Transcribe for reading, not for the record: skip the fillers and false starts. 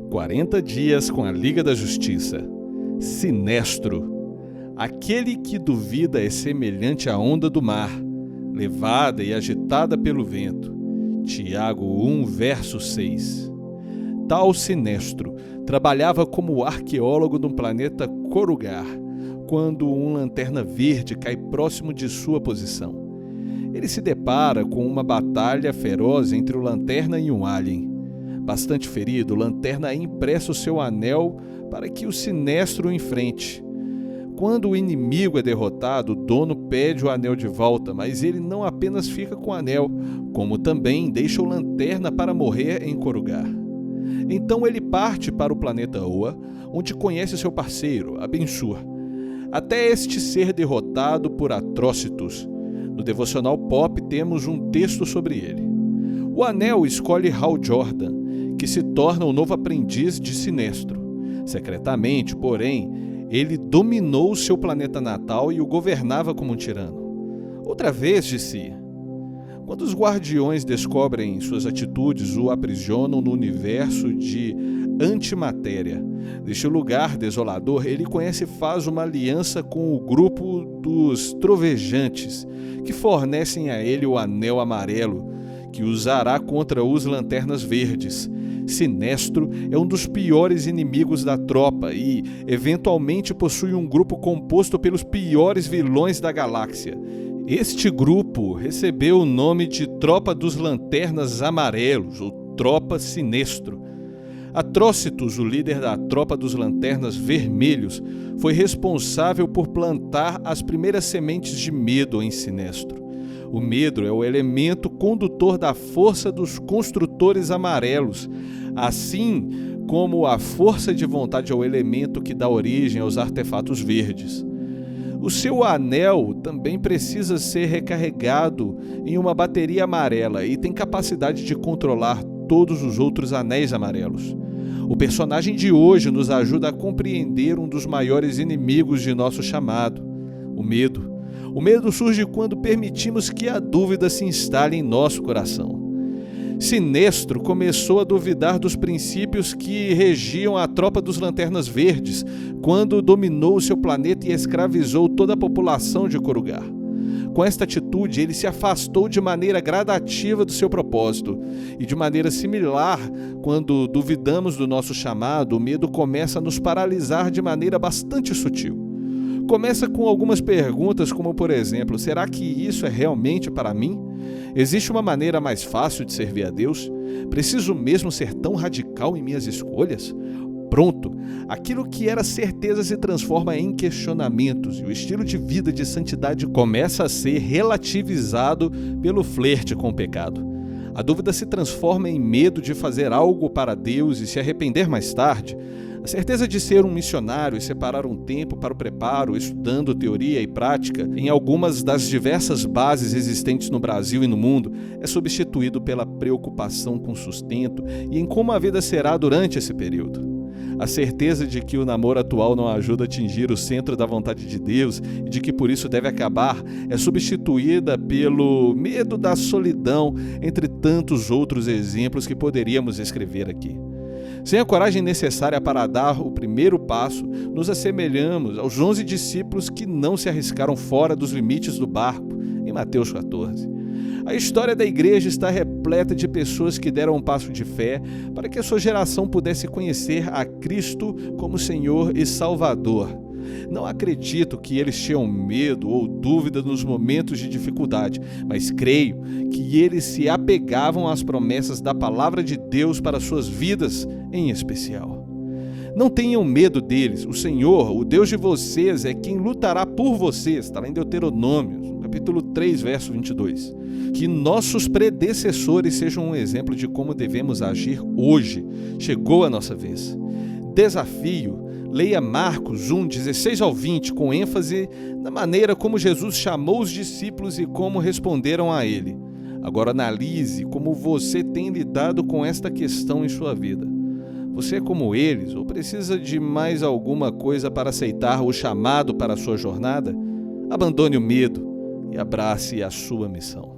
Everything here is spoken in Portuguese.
40 dias com a Liga da Justiça. Sinestro. Aquele que duvida é semelhante à onda do mar, levada e agitada pelo vento. Tiago 1, verso 6. Tal Sinestro trabalhava como arqueólogo no planeta Korugar, quando um lanterna verde cai próximo de sua posição. Ele se depara com uma batalha feroz entre o lanterna e um alien. Bastante ferido, o lanterna empresta o seu anel para que o Sinestro o enfrente. Quando o inimigo é derrotado, o dono pede o anel de volta, mas ele não apenas fica com o anel, como também deixa o lanterna para morrer em Korugar. Então ele parte para o planeta Oa, onde conhece seu parceiro, Abensur, até este ser derrotado por Atrocitus. No Devocional Pop temos um texto sobre ele. O anel escolhe Hal Jordan, que se torna o novo aprendiz de Sinestro. Secretamente, porém, ele dominou seu planeta natal e o governava como um tirano. Outra vez, disse: quando os guardiões descobrem suas atitudes, o aprisionam no universo de antimatéria. Neste lugar desolador, ele conhece e faz uma aliança com o grupo dos trovejantes, que fornecem a ele o anel amarelo, que usará contra os lanternas verdes. Sinestro é um dos piores inimigos da tropa e, eventualmente, possui um grupo composto pelos piores vilões da galáxia. Este grupo recebeu o nome de Tropa dos Lanternas Amarelos, ou Tropa Sinestro. Atrocitus, o líder da Tropa dos Lanternas Vermelhos, foi responsável por plantar as primeiras sementes de medo em Sinestro. O medo é o elemento condutor da força dos construtores amarelos, assim como a força de vontade é o elemento que dá origem aos artefatos verdes. O seu anel também precisa ser recarregado em uma bateria amarela e tem capacidade de controlar todos os outros anéis amarelos. O personagem de hoje nos ajuda a compreender um dos maiores inimigos de nosso chamado, o medo. O medo surge quando permitimos que a dúvida se instale em nosso coração. Sinestro começou a duvidar dos princípios que regiam a Tropa dos Lanternas Verdes quando dominou seu planeta e escravizou toda a população de Korugar. Com esta atitude, ele se afastou de maneira gradativa do seu propósito. E de maneira similar, quando duvidamos do nosso chamado, o medo começa a nos paralisar de maneira bastante sutil. Começa com algumas perguntas como, por exemplo, será que isso é realmente para mim? Existe uma maneira mais fácil de servir a Deus? Preciso mesmo ser tão radical em minhas escolhas? Pronto, aquilo que era certeza se transforma em questionamentos e o estilo de vida de santidade começa a ser relativizado pelo flerte com o pecado. A dúvida se transforma em medo de fazer algo para Deus e se arrepender mais tarde. A certeza de ser um missionário e separar um tempo para o preparo, estudando teoria e prática em algumas das diversas bases existentes no Brasil e no mundo, é substituído pela preocupação com sustento e em como a vida será durante esse período. A certeza de que o namoro atual não ajuda a atingir o centro da vontade de Deus e de que por isso deve acabar é substituída pelo medo da solidão, entre tantos outros exemplos que poderíamos escrever aqui. Sem a coragem necessária para dar o primeiro passo, nos assemelhamos aos 11 discípulos que não se arriscaram fora dos limites do barco, em Mateus 14. A história da igreja está repleta de pessoas que deram um passo de fé para que a sua geração pudesse conhecer a Cristo como Senhor e Salvador. Não acredito que eles tinham medo ou dúvida nos momentos de dificuldade, mas creio que eles se apegavam às promessas da palavra de Deus para suas vidas em especial. Não tenham medo deles, o Senhor, o Deus de vocês, é quem lutará por vocês, está lá em Deuteronômio, capítulo 3, verso 22. Que nossos predecessores sejam um exemplo de como devemos agir hoje. Chegou a nossa vez. Desafio: leia Marcos 1, 16 ao 20, com ênfase na maneira como Jesus chamou os discípulos e como responderam a ele. Agora analise como você tem lidado com esta questão em sua vida. Você é como eles ou precisa de mais alguma coisa para aceitar o chamado para a sua jornada? Abandone o medo e abrace a sua missão.